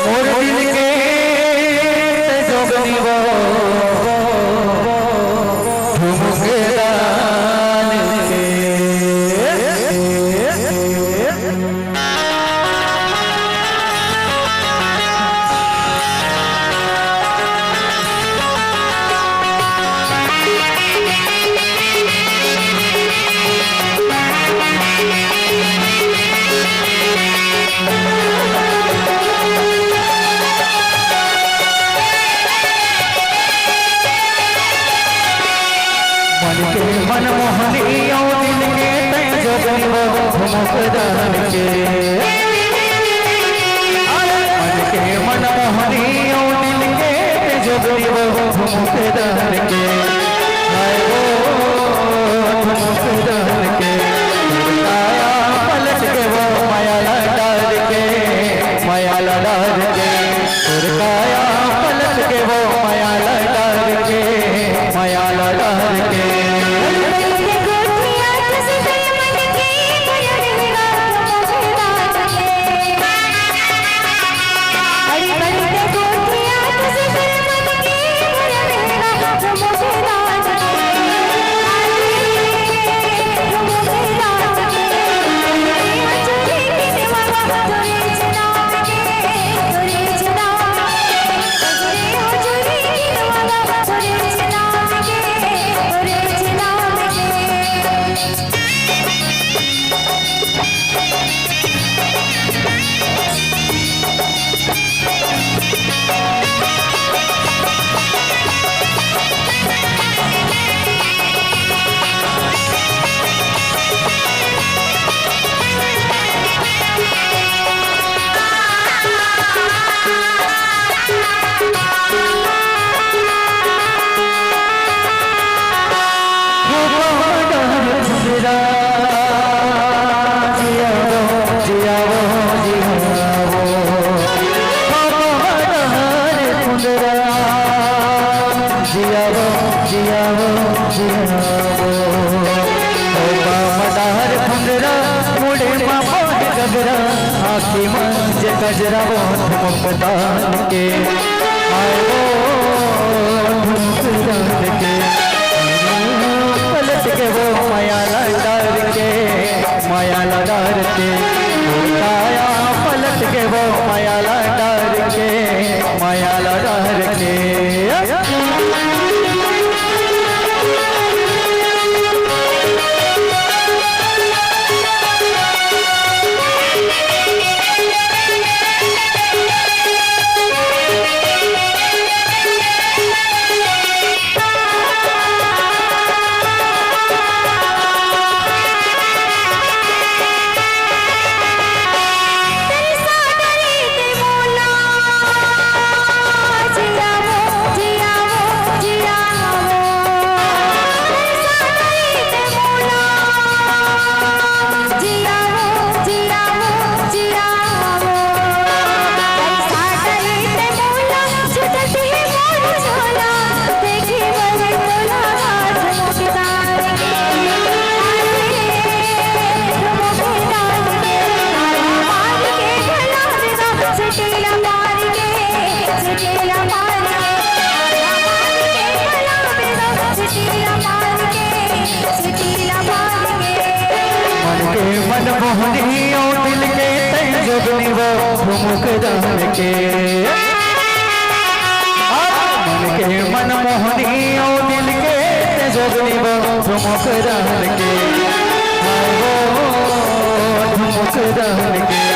मोर दिल के जोगनी वो ठुमकदान के मन मोहनी दिल के तय जोगनी वो ठुमकदान के मन के मन मोहनी दिल के तय जोगनी वो ठुमकदान के हाय वो ठुमकदान के काया पलट के वो माया डाल के माया डाल के काया पलट के वो माया डाल के माया डाल के आखी मंज गजरा वो ठुमकदान के आए वो ठुमकदान के पलट के वो माया डार के माया डार के काया पलट के वो माया डार के माया डार के मन मोहनी दिल के तय जोगनी वो ठुमकदान के मन के मन मोहनी दिल के तय जोगनी वो ठुमकदान के वो ठुमकदान के